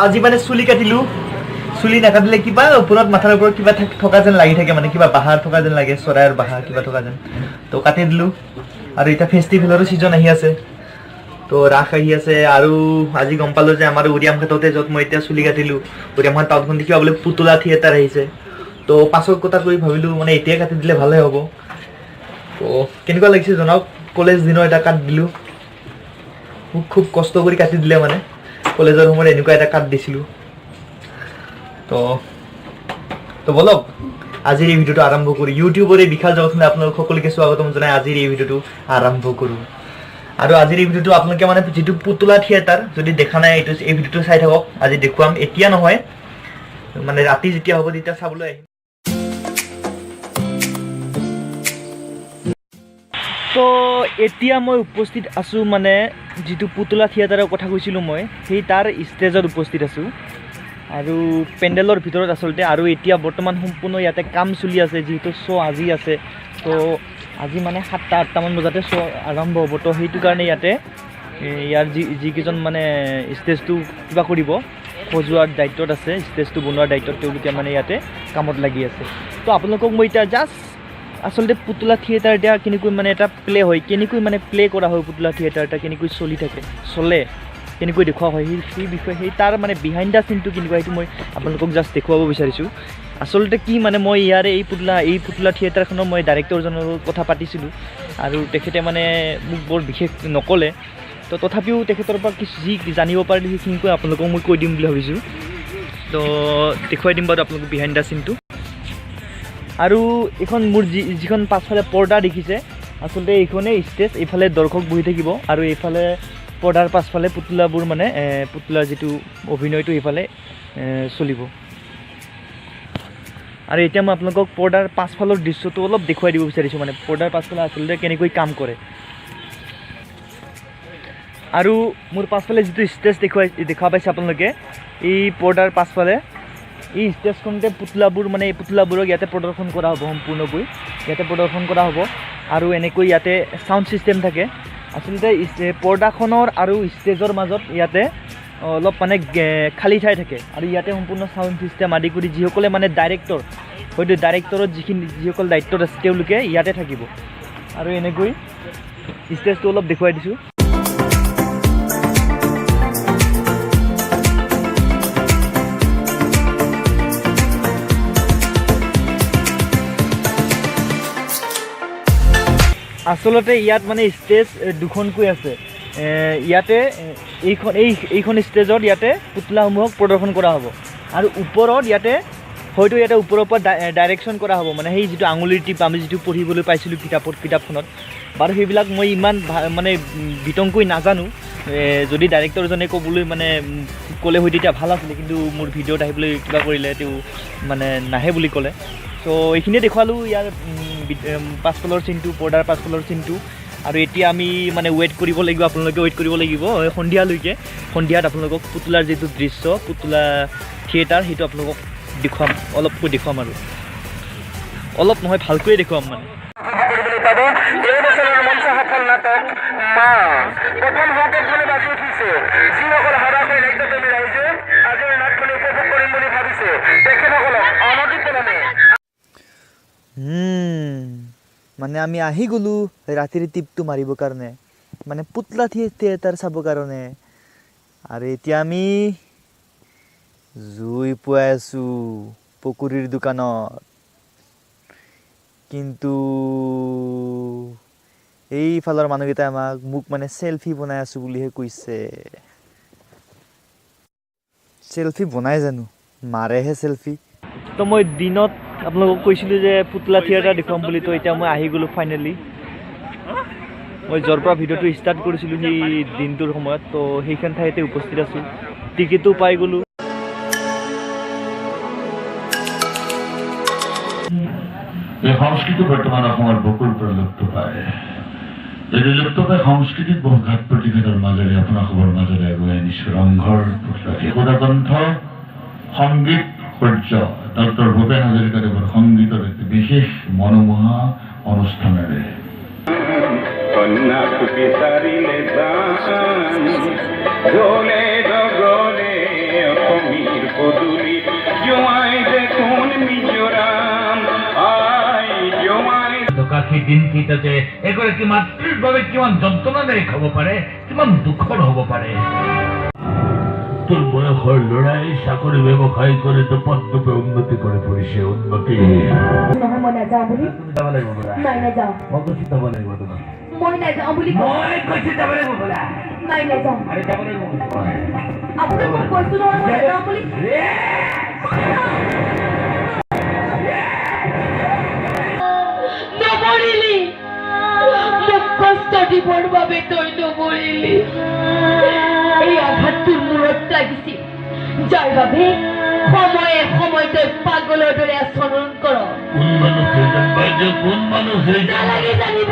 আজি মানে চুলি কাটিলো চুলি নাকাটিলে কিবা ওপৰত মাথাৰ ওপৰত কিবা থকা যেন লাগি থাকে মানে কিবা বাহাৰ থকা যেন লাগে চৰাইৰ বাহা কিবা থকা যেন তো কাটি দিলো আৰু এটা ফেষ্টিভেলৰো সিজন আহি আছে তো ৰাস আহি আছে আৰু আজি গম পালো যে আমাৰ উৰিয়াম ঘাটতে যত মই এতিয়া চুলি কাটিলো উৰিয়াম ঘাট টাউনখন দেখিবা বোলে পুতলা থিয়েটাৰ আহিছে তো পাছৰ কথা কৰি ভাবিলো মানে এতিয়া কাটি দিলে ভালে হ'ব তো কেনেকুৱা লাগিছে জনাওক কলেজ দিনৰ এটা কাট দিলো খুব কষ্ট কৰি কাটি দিলে মানে কলেজৰ সময়ত এনেকুৱা এটা কাট দিছিলো তো বলক আজিৰ এই ভিডিঅ'টো আৰম্ভ কৰো ইউটিউবৰ এই বিশাল জগতখনে আপোনালোক সকলোকে স্বাগতম জনাই আজিৰ এই ভিডিঅ'টো আৰম্ভ কৰো আৰু আজিৰ এই ভিডিঅ'টো আপোনালোকে মানে যেটো পুতলা থিয়েটাৰ যদি দেখা নাই এই ভিডিঅ'টো চাই থাকক আজি দেখুৱাম এতিয়া নহয় মানে ৰাতি যেতিয়া হ'ব তেতিয়া চাবলৈ আহিম তো এতিয়া মই উপস্থিত আছো মানে যেটো পুতলা থিয়েটাৰৰ কথা কৈছিলো মই সেই তাৰ ষ্টেজত উপস্থিত আছো আৰু পেন্ডেলৰ ভিতৰত আসলতে আৰু এতিয়া বৰ্তমান সম্পূৰ্ণ ইয়াতে কাম চলি আছে যেটো শো আজি আছে তো আজি মানে 7টা-8টা মান বজাতে শো আৰম্ভ হ'ব তো সেইটো কাৰণে ইয়াতে ইয়াৰ যি কিজন মানে ষ্টেজটো কিবা কৰিব সজোৱাৰ দায়িত্বত আছে ষ্টেজটো বনোৱাৰ দায়িত্বত তেওঁলোকে মানে ইয়াতে কামত লাগি আছে তো আপোনালোকক মই এতিয়া জাস্ট আসলতে পুতলা থিয়েটাৰ দিয়া কেনেকৈ মানে এটা প্লে হয় কেনেকৈ মানে প্লে কৰা হয় পুতলা থিয়েটাৰটা কেনেকৈ চলি থাকে চলে কেনেকৈ দেখুৱা হয় সেই বিষয়ে সেই তাৰ মানে বিহাইণ্ড দা সিনটো কেনেকুৱা সেইটো মই আপোনালোকক জাস্ট দেখুৱাব বিচাৰিছোঁ আসলতে কি মানে মই ইয়াৰে এই পুতলা থিয়েটাৰখনৰ মই ডাইৰেক্টৰজনৰ কথা পাতিছিলোঁ আৰু তেখেতে মানে মোক বৰ বিশেষ নকলে তো তথাপিও তেখেতৰ পৰা কিছু যি জানিব পাৰিলে সেইখিনিকৈ আপোনালোকক মই কৈ দিম বুলি ভাবিছোঁ তো দেখুৱাই দিম বাৰু আপোনালোকক বিহাইণ্ড দা সিনটো আৰু এখন মোৰ যিখন পাছফালে পৰ্দা দেখিছে আসলতে এইখনে ষ্টেজ এইফালে দৰ্শক বহি থাকিব আৰু এইফালে পৰ্দাৰ পাছফালে পুতলাবোৰ মানে পুতলাৰ যেটো অভিনয়টো এইফালে চলিব আৰু এতিয়া মই আপোনালোকক পৰ্দাৰ পাছফালৰ দৃশ্যটো অলপ দেখুৱাই দিব বিচাৰিছোঁ মানে পৰ্দাৰ পাছফালে আসলতে কেনেকৈ কাম কৰে আৰু মোৰ পাছফালে যেটো ষ্টেজ দেখা পাইছে আপোনালোকে এই পৰ্দাৰ পাছফালে এই ষ্টেজখনতে পুতলাবোৰ মানে এই পুতলাবোৰক ইয়াতে প্ৰদৰ্শন কৰা হ'ব সম্পূৰ্ণকৈ ইয়াতে প্ৰদৰ্শন কৰা হ'ব আৰু এনেকৈ ইয়াতে সাউণ্ড সিস্টেম থাকে আসলতে পৰ্দাখনৰ আৰু ষ্টেজৰ মাজত ইয়াতে অলপ মানে খালী ঠাই থাকে আৰু ইয়াতে সম্পূৰ্ণ সাউণ্ড সিস্টেম আদি কৰি যিসকলে মানে ডাইৰেক্টৰ হয়তো ডাইৰেক্টৰত যিসকল দায়িত্বত আছে তেওঁলোকে ইয়াতে থাকিব আৰু এনেকৈ ষ্টেজটো অলপ দেখুৱাই দিছোঁ আসলতে ইয়াত মানে ষ্টেজ দুখনকৈ আছে ইয়াতে এইখন ষ্টেজত ইয়াতে পুতলাসমূহক প্ৰদৰ্শন কৰা হ'ব আৰু ওপৰত ইয়াতে হয়তো ইয়াতে ওপৰৰ পৰা ডাইৰেকশ্যন কৰা হ'ব মানে সেই যেটো আঙুলিৰ টিপ আমি যেটো পঢ়িবলৈ পাইছিলোঁ কিতাপখনত বাৰু সেইবিলাক মই ইমান মানে বিতংকৈ নাজানো যদি ডাইৰেক্টৰজনে ক'বলৈ মানে ক'লে হয় তেতিয়া ভাল আছিলে কিন্তু মোৰ ভিডিঅ'ত আহিবলৈ কিবা কৰিলে তেওঁ মানে নাহে বুলি ক'লে তো এইখিনিয়ে দেখুৱালোঁ ইয়াৰ পাছফালৰ চিনটো পৰ্দাৰ পাছফালৰ চিনটো আৰু এতিয়া আমি মানে ৱেইট কৰিব লাগিব আপোনালোকে ৱেইট কৰিব লাগিব সন্ধিয়ালৈকে সন্ধিয়াত আপোনালোকক পুতলাৰ যেটো দৃশ্য পুতলা থিয়েটাৰ সেইটো আপোনালোকক দেখুৱাম অলপকৈ দেখুৱাম আৰু অলপ নহয় ভালকৈ দেখুৱাম মানে মানে আমি আহি গ'লো ৰাতিৰ টিপটো মাৰিবৰ কাৰণে মানে পুতলা থিয়েটাৰ চাবৰ কাৰণে আৰু এতিয়া আমি জুই পুৱাই আছো পকুৰীৰ দোকানত কিন্তু এইফালৰ মানুহকেইটাই মোক মানে সেলফি বনাই আছো বুলিহে কৈছে সেলফি বনাই জানো মাৰেহে সেলফি তো মই দিনত আপোনালোকক কৈছিলোঁ যে পুতলা থিয়েটাৰ দেখুৱাম বুলি তো এতিয়া মই আহি গ'লোঁ ফাইনেলি মই য'ৰ পৰা ভিডিঅ'টো ষ্টাৰ্ট কৰিছিলোঁ সেই দিনটোৰ সময়ত তো সেইখন ঠাইতে উপস্থিত আছোঁ টিকেটো পাই গ'লোঁ এই সংস্কৃতি বৰ্তমান অসমৰ বুকুৰ পৰা লুপ্ত পায় এই লুপ্ত পাই সাংস্কৃতিক বহু ঘাট প্ৰতিঘাতৰ মাজেৰে আপোনালোকৰ মাজেৰে আগুৱাই আনিছোঁ ৰংঘৰ পুতলা একোটা সংগীত সূৰ্য ডক্টৰ ভূপেন হাজৰিকাদেৱৰ সংগীতৰ এক বিশেষ মনোমোহা অনুষ্ঠানেৰে পদূলি জোঁৱাই দেখোন মিজোৰাম আই জোঁৱাই কাকি দিনকেইটাতে এগৰাকী মাতৃৰ বাবে কিমান যন্ত্ৰণাদায়ক হ'ব পাৰে, কিমান দুখৰ হ'ব পাৰে। তোৰ বয়সৰ ল'ৰাই চাকৰি ব্যৱসায় কৰি পদৰূপে উন্নতি কৰি পৰিছে, উন্নতি। নহয় মই নাযাওঁ বুলি যাব লাগিব বোলা। নাই নাযাওঁ মই কৈছো যাব লাগিব তোমাক। মই নাযাওঁ বুলি মই কৈছো যাব লাগিব বোলা। নাই নাযাওঁ আৰে যাব লাগিব আপোনাক মই কৈছো নহয় মই নাযাওঁ বুলি নমৰিলি মোক কষ্ট দিবৰ বাবে তই নমৰিলি এই আঘাতটোৰ মূৰত লাগিছিল যাৰ বাবে সময়ে সময়ে তই পাগলৰ দৰে আচৰণ কৰ কোন মানুহ সেইজন বাইদেউ, কোন মানুহ সেইজন নালাগে জানিব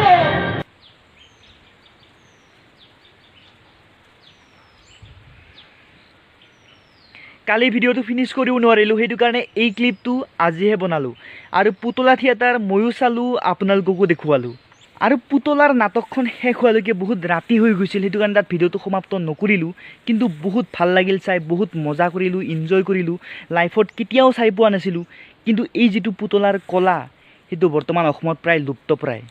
কালি ভিডিঅ'টো ফিনিছ কৰিব নোৱাৰিলোঁ, সেইটো কাৰণে এই ক্লিপটো আজিহে বনালোঁ। আৰু পুতলা থিয়েটাৰ ময়ো চালোঁ, আপোনালোককো দেখুৱালোঁ। আৰু পুতলাৰ নাটকখন শেষ হোৱালৈকে বহুত ৰাতি হৈ গৈছিল, সেইটো কাৰণে তাত ভিডিঅ'টো সমাপ্ত নকৰিলোঁ। কিন্তু বহুত ভাল লাগিল চাই, বহুত মজা কৰিলোঁ, ইনজয় কৰিলোঁ। লাইফত কেতিয়াও চাই পোৱা নাছিলোঁ। কিন্তু এই যিটো পুতলাৰ কলা, সেইটো বৰ্তমান অসমত প্ৰায় লুপ্তপ্ৰায়।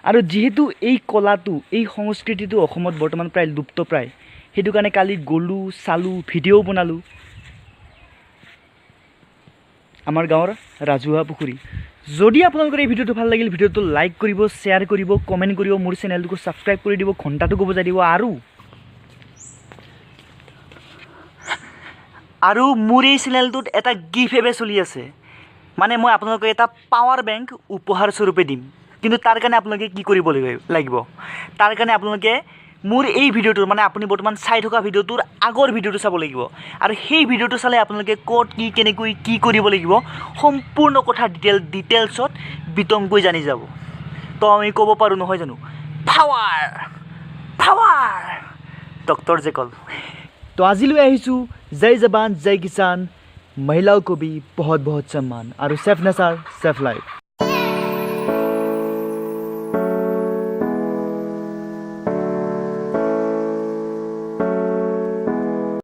আৰু যিহেতু এই কলাটো, এই সংস্কৃতিটো অসমত বৰ্তমান প্ৰায় লুপ্তপ্ৰায়, সেইটো কাৰণে কালি গ'লোঁ, চালোঁ, ভিডিঅ' বনালোঁ। আমাৰ গাঁৱৰ ৰাজহুৱা পুখুৰী। যদি আপোনালোকৰ এই ভিডিঅ'টো ভাল লাগিল, ভিডিঅ'টো লাইক কৰিব, শ্বেয়াৰ কৰিব, কমেণ্ট কৰিব, মোৰ চেনেলটোকো ছাবস্ক্ৰাইব কৰি দিব, ঘণ্টাটোকো বজাই দিব। আৰু মোৰ এই চেনেলটোত এটা গিফ্ট এৱে চলি আছে, মানে মই আপোনালোকক এটা পাৱাৰ বেংক উপহাৰ স্বৰূপে দিম। কিন্তু তাৰ কাৰণে আপোনালোকে কি কৰিব লাগিব, তাৰ কাৰণে আপোনালোকে মোৰ এই ভিডিঅ'টোৰ, মানে আপুনি বৰ্তমান চাই থকা ভিডিঅ'টোৰ আগৰ ভিডিঅ'টো চাব লাগিব। আৰু সেই ভিডিঅ'টো চালে আপোনালোকে ক'ত কি কেনেকৈ কি কৰিব লাগিব সম্পূৰ্ণ কথা ডিটেইলছত বিতংকৈ জানি যাব। তো আমি ক'ব পাৰোঁ নহয় জানো, পাৱাৰ পাৱাৰ ডক্টৰ জেকল। তো আজিলৈ আহিছোঁ। জয় জৱান জয় কিষাণ, মহিলাও কবি বহুত বহুত সন্মান, আৰু চেফ নাছাৰ চেফ লাইফ।